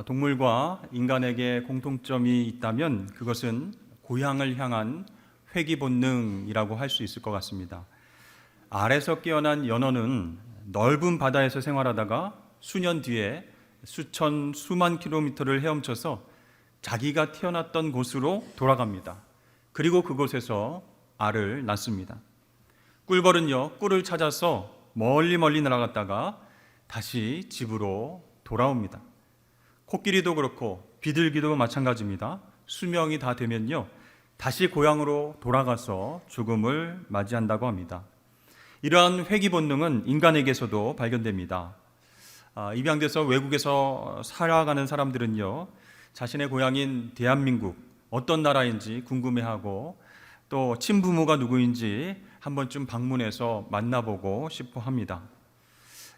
동물과 인간에게 공통점이 있다면 그것은 고향을 향한 회귀 본능이라고 할 수 있을 것 같습니다. 알에서 깨어난 연어는 넓은 바다에서 생활하다가 수년 뒤에 수만 킬로미터를 헤엄쳐서 자기가 태어났던 곳으로 돌아갑니다. 그리고 그곳에서 알을 낳습니다. 꿀벌은요, 꿀을 찾아서 멀리 날아갔다가 다시 집으로 돌아옵니다. 코끼리도 그렇고 비둘기도 마찬가지입니다. 수명이 다 되면요, 다시 고향으로 돌아가서 죽음을 맞이한다고 합니다. 이러한 회귀 본능은 인간에게서도 발견됩니다. 입양돼서 외국에서 살아가는 사람들은요, 자신의 고향인 대한민국 어떤 나라인지 궁금해하고 또 친부모가 누구인지 한 번쯤 방문해서 만나보고 싶어 합니다.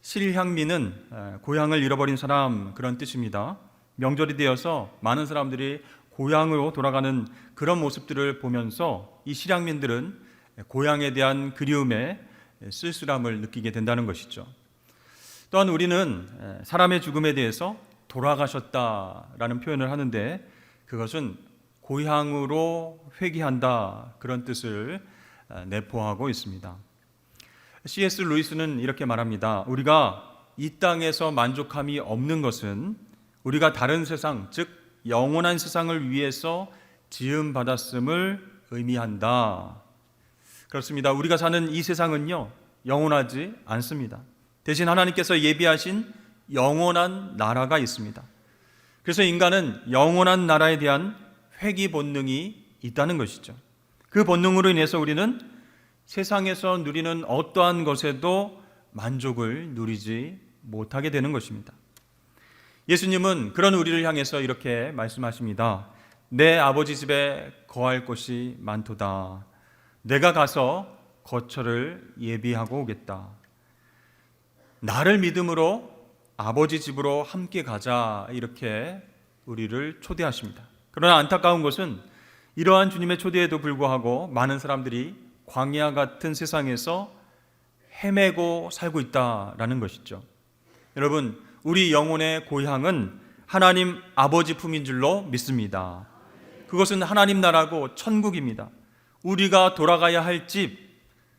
실향민은 고향을 잃어버린 사람, 그런 뜻입니다. 명절이 되어서 많은 사람들이 고향으로 돌아가는 그런 모습들을 보면서 이 실향민들은 고향에 대한 그리움에 쓸쓸함을 느끼게 된다는 것이죠. 또한 우리는 사람의 죽음에 대해서 돌아가셨다라는 표현을 하는데, 그것은 고향으로 회귀한다, 그런 뜻을 내포하고 있습니다. C.S. 루이스는 이렇게 말합니다. 우리가 이 땅에서 만족함이 없는 것은 우리가 다른 세상, 즉 영원한 세상을 위해서 지음받았음을 의미한다. 그렇습니다. 우리가 사는 이 세상은요, 영원하지 않습니다. 대신 하나님께서 예비하신 영원한 나라가 있습니다. 그래서 인간은 영원한 나라에 대한 회귀 본능이 있다는 것이죠. 그 본능으로 인해서 우리는 세상에서 누리는 어떠한 것에도 만족을 누리지 못하게 되는 것입니다. 예수님은 그런 우리를 향해서 이렇게 말씀하십니다. 내 아버지 집에 거할 곳이 많도다. 내가 가서 거처를 예비하고 오겠다. 나를 믿음으로 아버지 집으로 함께 가자, 이렇게 우리를 초대하십니다. 그러나 안타까운 것은 이러한 주님의 초대에도 불구하고 많은 사람들이 광야 같은 세상에서 헤매고 살고 있다라는 것이죠. 여러분, 우리 영혼의 고향은 하나님 아버지 품인 줄로 믿습니다. 그것은 하나님 나라고 천국입니다. 우리가 돌아가야 할 집,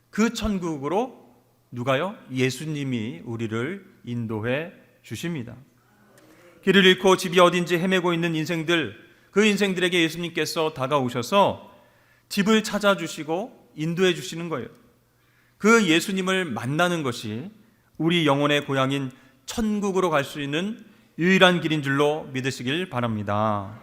그 천국으로 누가요? 예수님이 우리를 인도해 주십니다. 길을 잃고 집이 어딘지 헤매고 있는 인생들, 그 인생들에게 예수님께서 다가오셔서 집을 찾아주시고 인도해 주시는 거예요. 그 예수님을 만나는 것이 우리 영혼의 고향인 천국으로 갈 수 있는 유일한 길인 줄로 믿으시길 바랍니다.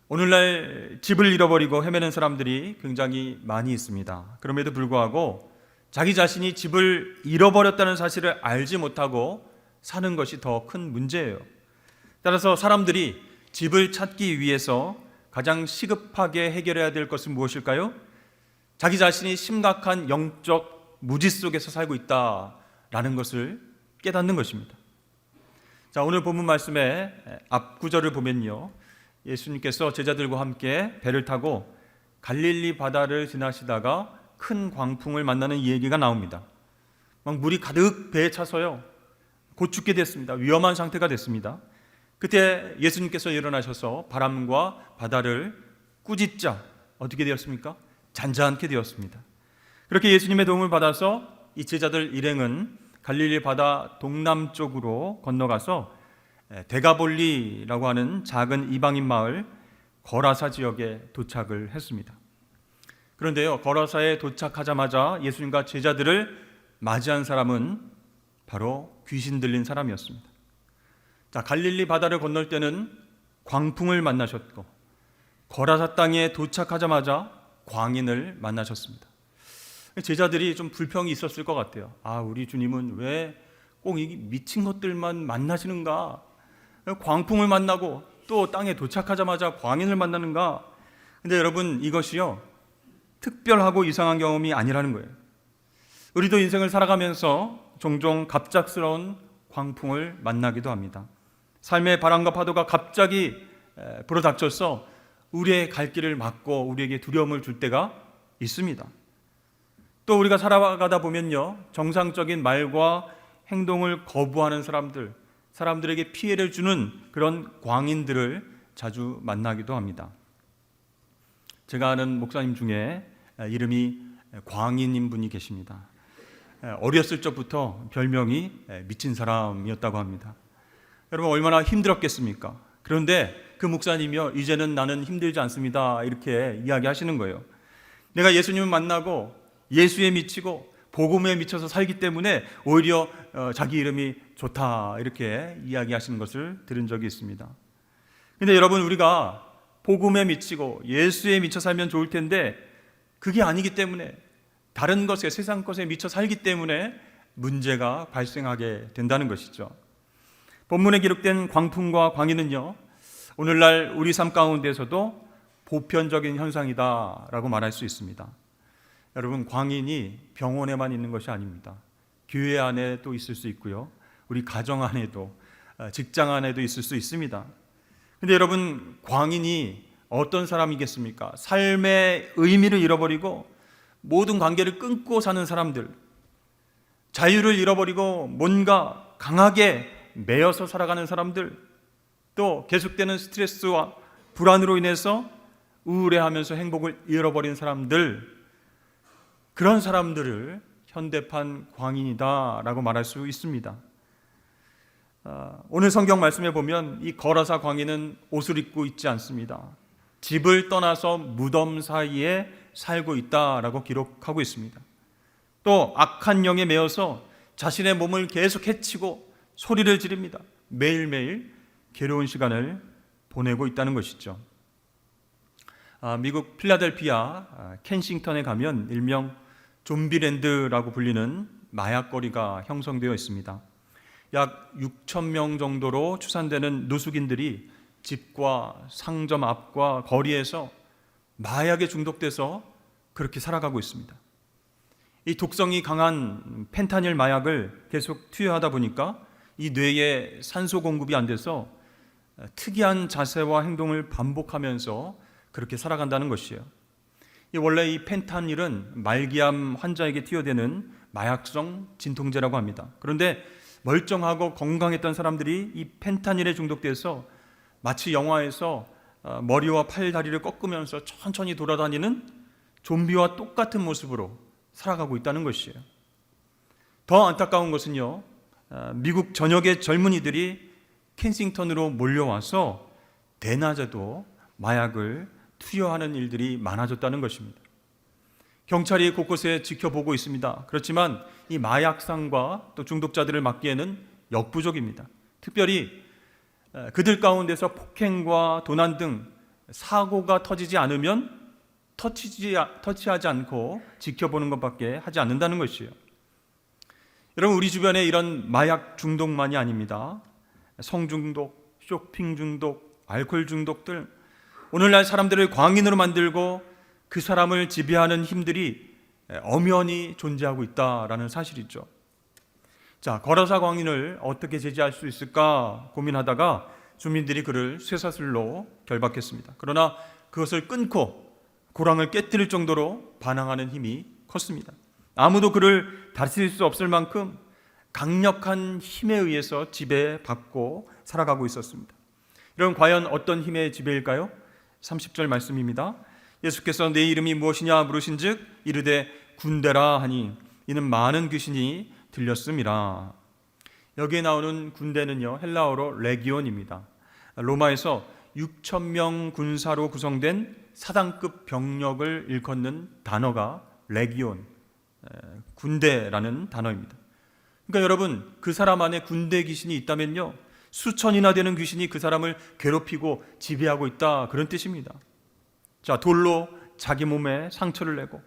오늘날 집을 잃어버리고 헤매는 사람들이 굉장히 많이 있습니다. 그럼에도 불구하고 자기 자신이 집을 잃어버렸다는 사실을 알지 못하고 사는 것이 더 큰 문제예요. 따라서 사람들이 집을 찾기 위해서 가장 시급하게 해결해야 될 것은 무엇일까요? 자기 자신이 심각한 영적 무지 속에서 살고 있다라는 것을 깨닫는 것입니다. 자, 오늘 본문 말씀의 앞 구절을 보면요, 예수님께서 제자들과 함께 배를 타고 갈릴리 바다를 지나시다가 큰 광풍을 만나는 이 얘기가 나옵니다. 막 물이 가득 배에 차서요, 곧 죽게 됐습니다. 위험한 상태가 됐습니다. 그때 예수님께서 일어나셔서 바람과 바다를 꾸짖자 어떻게 되었습니까? 잔잔케 되었습니다. 그렇게 예수님의 도움을 받아서 이 제자들 일행은 갈릴리 바다 동남쪽으로 건너가서 데가볼리라고 하는 작은 이방인 마을 거라사 지역에 도착을 했습니다. 그런데요, 거라사에 도착하자마자 예수님과 제자들을 맞이한 사람은 바로 귀신 들린 사람이었습니다. 자, 갈릴리 바다를 건널 때는 광풍을 만나셨고 거라사 땅에 도착하자마자 광인을 만나셨습니다. 제자들이 좀 불평이 있었을 것 같아요. 우리 주님은 왜 꼭 이 미친 것들만 만나시는가? 광풍을 만나고 또 땅에 도착하자마자 광인을 만나는가? 근데 여러분, 이것이요, 특별하고 이상한 경험이 아니라는 거예요. 우리도 인생을 살아가면서 종종 갑작스러운 광풍을 만나기도 합니다. 삶의 바람과 파도가 갑자기 불어닥쳐서 우리의 갈 길을 막고 우리에게 두려움을 줄 때가 있습니다. 또 우리가 살아가다 보면요, 정상적인 말과 행동을 거부하는 사람들, 사람들에게 피해를 주는 그런 광인들을 자주 만나기도 합니다. 제가 아는 목사님 중에 이름이 광인인 분이 계십니다. 어렸을 적부터 별명이 미친 사람이었다고 합니다. 여러분 얼마나 힘들었겠습니까? 그런데 그 목사님이요, 이제는 나는 힘들지 않습니다, 이렇게 이야기하시는 거예요. 내가 예수님을 만나고 예수에 미치고 복음에 미쳐서 살기 때문에 오히려 자기 이름이 좋다, 이렇게 이야기하시는 것을 들은 적이 있습니다. 근데 여러분, 우리가 복음에 미치고 예수에 미쳐 살면 좋을 텐데 그게 아니기 때문에, 다른 것에, 세상 것에 미쳐 살기 때문에 문제가 발생하게 된다는 것이죠. 본문에 기록된 광풍과 광인은요, 오늘날 우리 삶 가운데서도 보편적인 현상이다라고 말할 수 있습니다. 여러분, 광인이 병원에만 있는 것이 아닙니다. 교회 안에도 있을 수 있고요, 우리 가정 안에도, 직장 안에도 있을 수 있습니다. 근데 여러분, 광인이 어떤 사람이겠습니까? 삶의 의미를 잃어버리고 모든 관계를 끊고 사는 사람들, 자유를 잃어버리고 뭔가 강하게 매여서 살아가는 사람들, 또 계속되는 스트레스와 불안으로 인해서 우울해하면서 행복을 잃어버린 사람들, 그런 사람들을 현대판 광인이다라고 말할 수 있습니다. 오늘 성경 말씀에 보면 이 거라사 광인은 옷을 입고 있지 않습니다. 집을 떠나서 무덤 사이에 살고 있다라고 기록하고 있습니다. 또 악한 영에 매여서 자신의 몸을 계속 해치고 소리를 지릅니다. 매일매일 괴로운 시간을 보내고 있다는 것이죠. 미국 필라델피아 켄싱턴에 가면 일명 좀비랜드라고 불리는 마약거리가 형성되어 있습니다. 약 6,000명 정도로 추산되는 노숙인들이 집과 상점 앞과 거리에서 마약에 중독돼서 그렇게 살아가고 있습니다. 이 독성이 강한 펜타닐 마약을 계속 투여하다 보니까 이 뇌에 산소 공급이 안 돼서 특이한 자세와 행동을 반복하면서 그렇게 살아간다는 것이에요. 원래 이 펜타닐은 말기암 환자에게 투여되는 마약성 진통제라고 합니다. 그런데 멀쩡하고 건강했던 사람들이 이 펜타닐에 중독돼서 마치 영화에서 머리와 팔, 다리를 꺾으면서 천천히 돌아다니는 좀비와 똑같은 모습으로 살아가고 있다는 것이에요. 더 안타까운 것은요, 미국 전역의 젊은이들이 켄싱턴으로 몰려와서 대낮에도 마약을 투여하는 일들이 많아졌다는 것입니다. 경찰이 곳곳에 지켜보고 있습니다. 그렇지만 이 마약상과 또 중독자들을 막기에는 역부족입니다. 특별히 그들 가운데서 폭행과 도난 등 사고가 터지지 않으면 터치하지 않고 지켜보는 것밖에 하지 않는다는 것이에요. 여러분, 우리 주변에 이런 마약 중독만이 아닙니다. 성중독, 쇼핑 중독, 알코올 중독들, 오늘날 사람들을 광인으로 만들고 그 사람을 지배하는 힘들이 엄연히 존재하고 있다라는 사실이죠. 자, 거라사 광인을 어떻게 제지할 수 있을까 고민하다가 주민들이 그를 쇠사슬로 결박했습니다. 그러나 그것을 끊고 고랑을 깨뜨릴 정도로 반항하는 힘이 컸습니다. 아무도 그를 다스릴 수 없을 만큼 강력한 힘에 의해서 지배받고 살아가고 있었습니다. 이런 과연 어떤 힘의 지배일까요? 30절 말씀입니다. 예수께서 내 이름이 무엇이냐 물으신즉 이르되 군대라 하니 이는 많은 귀신이 들렸음이라. 여기에 나오는 군대는요, 헬라어로 레기온입니다. 로마에서 6,000명 군사로 구성된 사단급 병력을 일컫는 단어가 레기온, 군대라는 단어입니다. 그러니까 여러분, 그 사람 안에 군대 귀신이 있다면요, 수천이나 되는 귀신이 그 사람을 괴롭히고 지배하고 있다, 그런 뜻입니다. 자, 돌로 자기 몸에 상처를 내고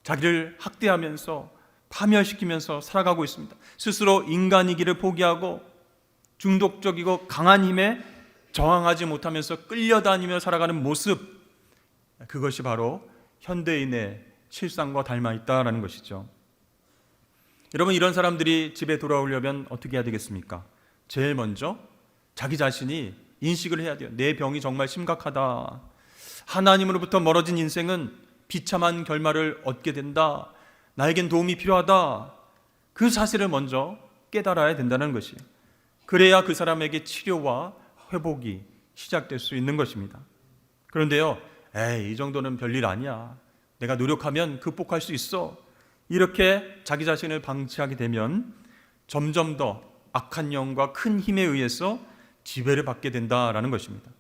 자기를 학대하면서 파멸시키면서 살아가고 있습니다. 스스로 인간이기를 포기하고 중독적이고 강한 힘에 저항하지 못하면서 끌려다니며 살아가는 모습, 그것이 바로 현대인의 실상과 닮아 있다라는 것이죠. 여러분, 이런 사람들이 집에 돌아오려면 어떻게 해야 되겠습니까? 제일 먼저 자기 자신이 인식을 해야 돼요. 내 병이 정말 심각하다. 하나님으로부터 멀어진 인생은 비참한 결말을 얻게 된다. 나에겐 도움이 필요하다. 그 사실을 먼저 깨달아야 된다는 것이에요. 그래야 그 사람에게 치료와 회복이 시작될 수 있는 것입니다. 그런데요, 이 정도는 별일 아니야, 내가 노력하면 극복할 수 있어, 이렇게 자기 자신을 방치하게 되면 점점 더 악한 영과 큰 힘에 의해서 지배를 받게 된다라는 것입니다.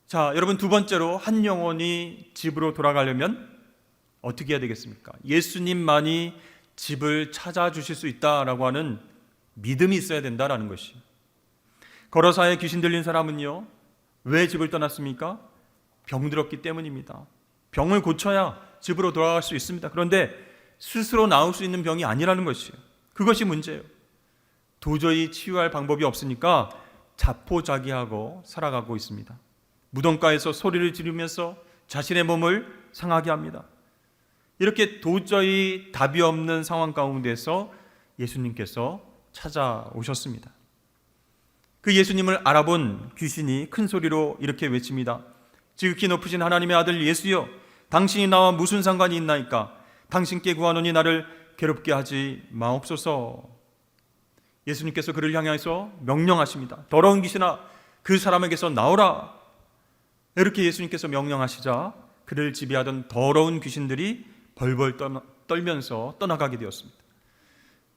자, 여러분, 두 번째로 한 영혼이 집으로 돌아가려면 어떻게 해야 되겠습니까? 예수님만이 집을 찾아주실 수 있다라고 하는 믿음이 있어야 된다라는 것이에요. 거러사에 귀신 들린 사람은요, 왜 집을 떠났습니까? 병들었기 때문입니다. 병을 고쳐야 집으로 돌아갈 수 있습니다. 그런데 스스로 나을 수 있는 병이 아니라는 것이에요. 그것이 문제예요. 도저히 치유할 방법이 없으니까 자포자기하고 살아가고 있습니다. 무덤가에서 소리를 지르면서 자신의 몸을 상하게 합니다. 이렇게 도저히 답이 없는 상황 가운데서 예수님께서 찾아오셨습니다. 그 예수님을 알아본 귀신이 큰 소리로 이렇게 외칩니다. 지극히 높으신 하나님의 아들 예수여, 당신이 나와 무슨 상관이 있나이까? 당신께 구하노니 나를 괴롭게 하지 마옵소서. 예수님께서 그를 향해서 명령하십니다. 더러운 귀신아, 그 사람에게서 나오라. 이렇게 예수님께서 명령하시자 그를 지배하던 더러운 귀신들이 벌벌 떨면서 떠나가게 되었습니다.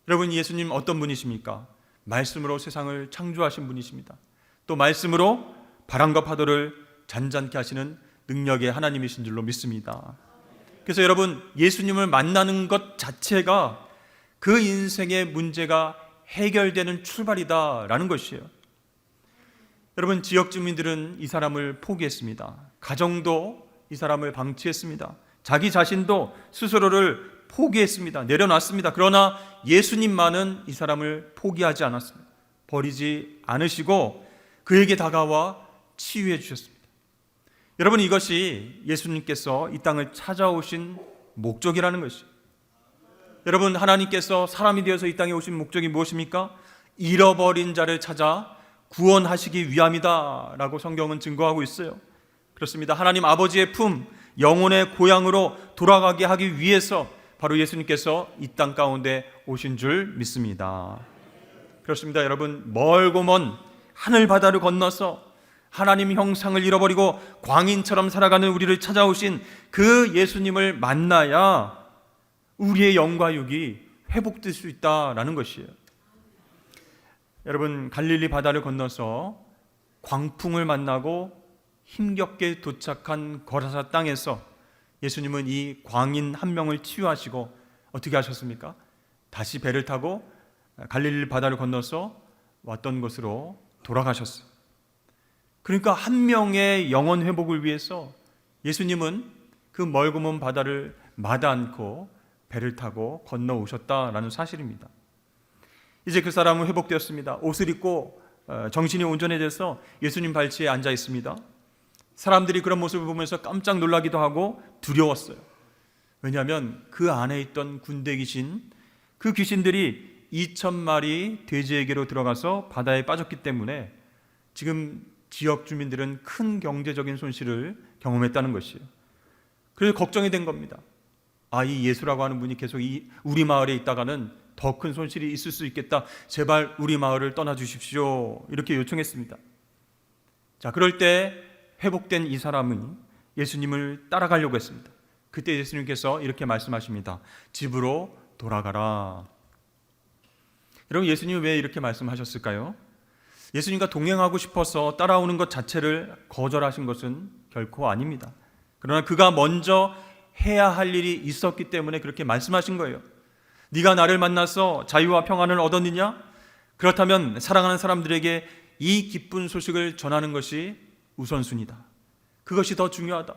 여러분, 예수님 어떤 분이십니까? 말씀으로 세상을 창조하신 분이십니다. 또 말씀으로 바람과 파도를 잔잔케 하시는 능력의 하나님이신 줄로 믿습니다. 그래서 여러분, 예수님을 만나는 것 자체가 그 인생의 문제가 해결되는 출발이다라는 것이에요. 여러분, 지역 주민들은 이 사람을 포기했습니다. 가정도 이 사람을 방치했습니다. 자기 자신도 스스로를 포기했습니다. 내려놨습니다. 그러나 예수님만은 이 사람을 포기하지 않았습니다. 버리지 않으시고 그에게 다가와 치유해 주셨습니다. 여러분, 이것이 예수님께서 이 땅을 찾아오신 목적이라는 것이죠. 여러분, 하나님께서 사람이 되어서 이 땅에 오신 목적이 무엇입니까? 잃어버린 자를 찾아 구원하시기 위함이다 라고 성경은 증거하고 있어요. 그렇습니다. 하나님 아버지의 품, 영혼의 고향으로 돌아가게 하기 위해서 바로 예수님께서 이 땅 가운데 오신 줄 믿습니다. 그렇습니다. 여러분, 멀고 먼 하늘 바다를 건너서 하나님 형상을 잃어버리고 광인처럼 살아가는 우리를 찾아오신 그 예수님을 만나야 우리의 영과 육이 회복될 수 있다라는 것이에요. 여러분, 갈릴리 바다를 건너서 광풍을 만나고 힘겹게 도착한 거라사 땅에서 예수님은 이 광인 한 명을 치유하시고 어떻게 하셨습니까? 다시 배를 타고 갈릴리 바다를 건너서 왔던 곳으로 돌아가셨어요. 그러니까 한 명의 영혼 회복을 위해서 예수님은 그 멀고 먼 바다를 마다 않고 배를 타고 건너오셨다라는 사실입니다. 이제 그 사람은 회복되었습니다. 옷을 입고 정신이 온전해져서 예수님 발치에 앉아 있습니다. 사람들이 그런 모습을 보면서 깜짝 놀라기도 하고 두려웠어요. 왜냐하면 그 안에 있던 군대 귀신, 그 귀신들이 2,000마리 돼지에게로 들어가서 바다에 빠졌기 때문에 지금 지역 주민들은 큰 경제적인 손실을 경험했다는 것이에요. 그래서 걱정이 된 겁니다. 이 예수라고 하는 분이 계속 우리 마을에 있다가는 더 큰 손실이 있을 수 있겠다. 제발 우리 마을을 떠나주십시오. 이렇게 요청했습니다. 자, 그럴 때 회복된 이 사람은 예수님을 따라가려고 했습니다. 그때 예수님께서 이렇게 말씀하십니다. 집으로 돌아가라. 여러분, 예수님이 왜 이렇게 말씀하셨을까요? 예수님과 동행하고 싶어서 따라오는 것 자체를 거절하신 것은 결코 아닙니다. 그러나 그가 먼저 해야 할 일이 있었기 때문에 그렇게 말씀하신 거예요. 네가 나를 만나서 자유와 평안을 얻었느냐? 그렇다면 사랑하는 사람들에게 이 기쁜 소식을 전하는 것이 우선순위다. 그것이 더 중요하다.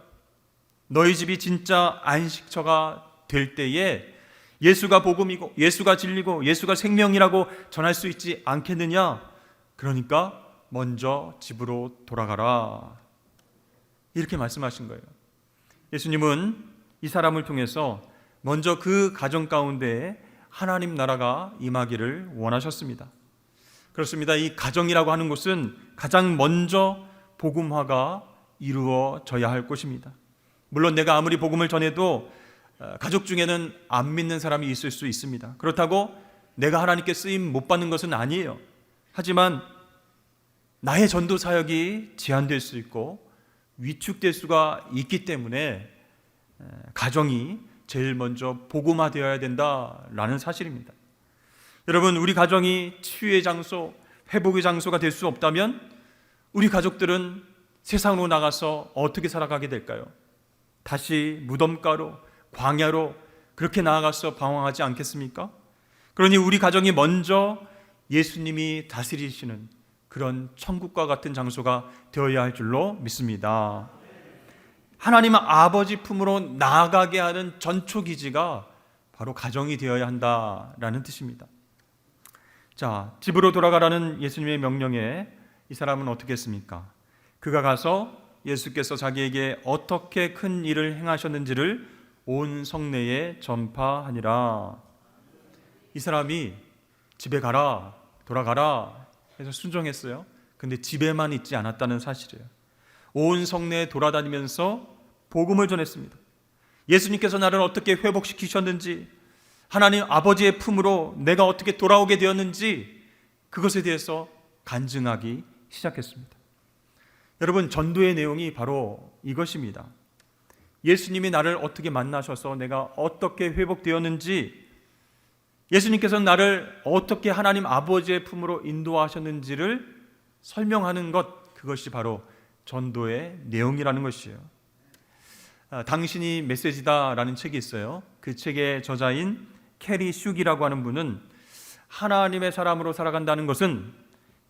너희 집이 진짜 안식처가 될 때에 예수가 복음이고 예수가 진리고 예수가 생명이라고 전할 수 있지 않겠느냐? 그러니까 먼저 집으로 돌아가라. 이렇게 말씀하신 거예요. 예수님은 이 사람을 통해서 먼저 그 가정 가운데 하나님 나라가 임하기를 원하셨습니다. 그렇습니다. 이 가정이라고 하는 곳은 가장 먼저 복음화가 이루어져야 할 곳입니다. 물론 내가 아무리 복음을 전해도 가족 중에는 안 믿는 사람이 있을 수 있습니다. 그렇다고 내가 하나님께 쓰임 못 받는 것은 아니에요. 하지만 나의 전도 사역이 제한될 수 있고 위축될 수가 있기 때문에 가정이 제일 먼저 복음화되어야 된다라는 사실입니다. 여러분, 우리 가정이 치유의 장소, 회복의 장소가 될 수 없다면 우리 가족들은 세상으로 나가서 어떻게 살아가게 될까요? 다시 무덤가로, 광야로 그렇게 나아가서 방황하지 않겠습니까? 그러니 우리 가정이 먼저 예수님이 다스리시는 그런 천국과 같은 장소가 되어야 할 줄로 믿습니다. 하나님 아버지 품으로 나아가게 하는 전초기지가 바로 가정이 되어야 한다라는 뜻입니다. 자, 집으로 돌아가라는 예수님의 명령에 이 사람은 어떻게 했습니까? 그가 가서 예수께서 자기에게 어떻게 큰 일을 행하셨는지를 온 성내에 전파하니라. 이 사람이 집에 가라, 돌아가라 해서 순종했어요. 근데 집에만 있지 않았다는 사실이에요. 온 성내에 돌아다니면서 복음을 전했습니다. 예수님께서 나를 어떻게 회복시키셨는지, 하나님 아버지의 품으로 내가 어떻게 돌아오게 되었는지 그것에 대해서 간증하기 시작했습니다. 여러분, 전도의 내용이 바로 이것입니다. 예수님이 나를 어떻게 만나셔서 내가 어떻게 회복되었는지, 예수님께서 나를 어떻게 하나님 아버지의 품으로 인도하셨는지를 설명하는 것, 그것이 바로 전도의 내용이라는 것이에요. 당신이 메시지다라는 책이 있어요. 그 책의 저자인 캐리 슈기라고 하는 분은 하나님의 사람으로 살아간다는 것은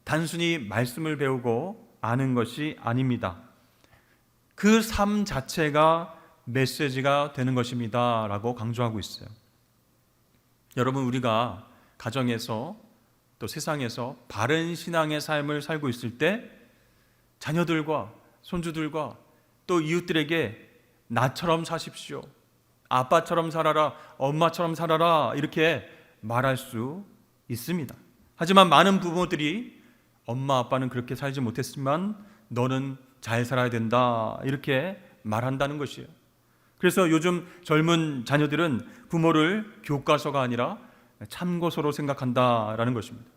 단순히 말씀을 배우고 아는 것이 아닙니다. 그 삶 자체가 메시지가 되는 것입니다 라고 강조하고 있어요. 여러분, 우리가 가정에서 또 세상에서 바른 신앙의 삶을 살고 있을 때 자녀들과 손주들과 또 이웃들에게 나처럼 사십시오, 아빠처럼 살아라, 엄마처럼 살아라 이렇게 말할 수 있습니다. 하지만 많은 부모들이 엄마 아빠는 그렇게 살지 못했지만 너는 잘 살아야 된다 이렇게 말한다는 것이에요. 그래서 요즘 젊은 자녀들은 부모를 교과서가 아니라 참고서로 생각한다라는 것입니다.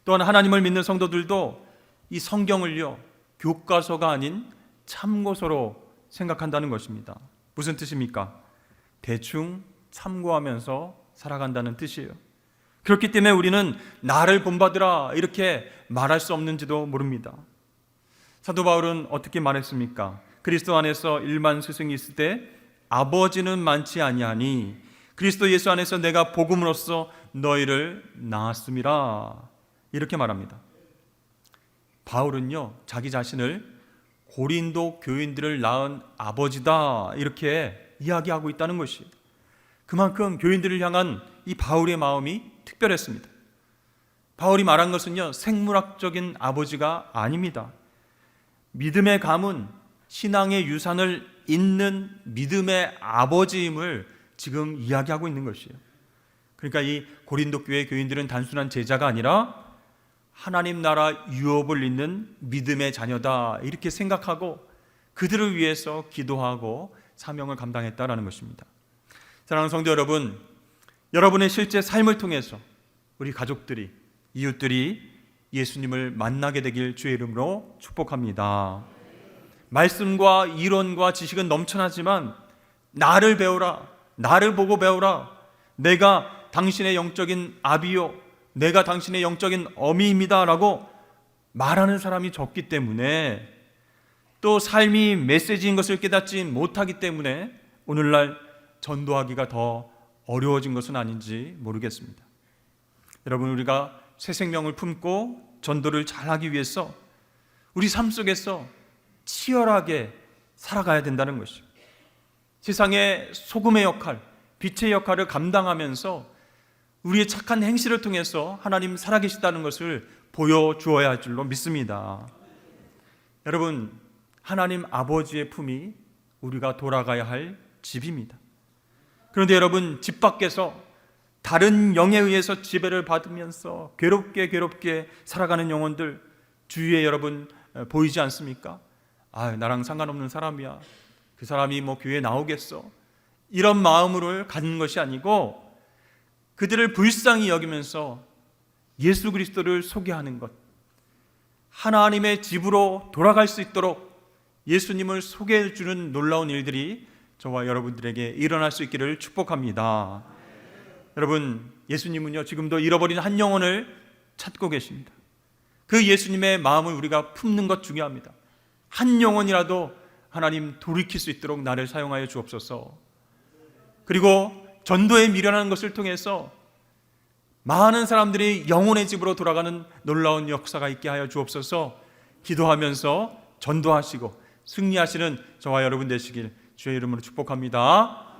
또한 하나님을 믿는 성도들도 이 성경을요, 교과서가 아닌 참고서로 생각한다는 것입니다. 무슨 뜻입니까? 대충 참고하면서 살아간다는 뜻이에요. 그렇기 때문에 우리는 나를 본받으라 이렇게 말할 수 없는지도 모릅니다. 사도 바울은 어떻게 말했습니까? 그리스도 안에서 일만 스승이 있을 때 아버지는 많지 아니하니 그리스도 예수 안에서 내가 복음으로써 너희를 낳았음이라 이렇게 말합니다. 바울은요, 자기 자신을 고린도 교인들을 낳은 아버지다 이렇게 이야기하고 있다는 것이, 그만큼 교인들을 향한 이 바울의 마음이 특별했습니다. 바울이 말한 것은요, 생물학적인 아버지가 아닙니다. 믿음의 가문, 신앙의 유산을 잇는 믿음의 아버지임을 지금 이야기하고 있는 것이에요. 그러니까 이 고린도 교회 교인들은 단순한 제자가 아니라 하나님 나라 유업을 잇는 믿음의 자녀다 이렇게 생각하고 그들을 위해서 기도하고 사명을 감당했다라는 것입니다. 사랑하는 성도 여러분, 여러분의 실제 삶을 통해서 우리 가족들이, 이웃들이 예수님을 만나게 되길 주의 이름으로 축복합니다. 말씀과 이론과 지식은 넘쳐나지만 나를 배우라, 나를 보고 배우라, 내가 당신의 영적인 아비요, 내가 당신의 영적인 어미입니다 라고 말하는 사람이 적기 때문에, 또 삶이 메시지인 것을 깨닫지 못하기 때문에 오늘날 전도하기가 더 어려워진 것은 아닌지 모르겠습니다. 여러분, 우리가 새 생명을 품고 전도를 잘하기 위해서 우리 삶 속에서 치열하게 살아가야 된다는 것이죠. 세상의 소금의 역할, 빛의 역할을 감당하면서 우리의 착한 행실을 통해서 하나님 살아계시다는 것을 보여주어야 할 줄로 믿습니다. 여러분, 하나님 아버지의 품이 우리가 돌아가야 할 집입니다. 그런데 여러분, 집 밖에서 다른 영에 의해서 지배를 받으면서 괴롭게 살아가는 영혼들 주위에 여러분 보이지 않습니까? 나랑 상관없는 사람이야, 그 사람이 뭐 교회에 나오겠어, 이런 마음으로 가는 것이 아니고 그들을 불쌍히 여기면서 예수 그리스도를 소개하는 것, 하나님의 집으로 돌아갈 수 있도록 예수님을 소개해 주는 놀라운 일들이 저와 여러분들에게 일어날 수 있기를 축복합니다. 여러분, 예수님은요 지금도 잃어버린 한 영혼을 찾고 계십니다. 그 예수님의 마음을 우리가 품는 것 중요합니다. 한 영혼이라도 하나님 돌이킬 수 있도록 나를 사용하여 주옵소서. 그리고 전도에 미련한 것을 통해서 많은 사람들이 영혼의 집으로 돌아가는 놀라운 역사가 있게 하여 주옵소서. 기도하면서 전도하시고 승리하시는 저와 여러분 되시길 주의 이름으로 축복합니다.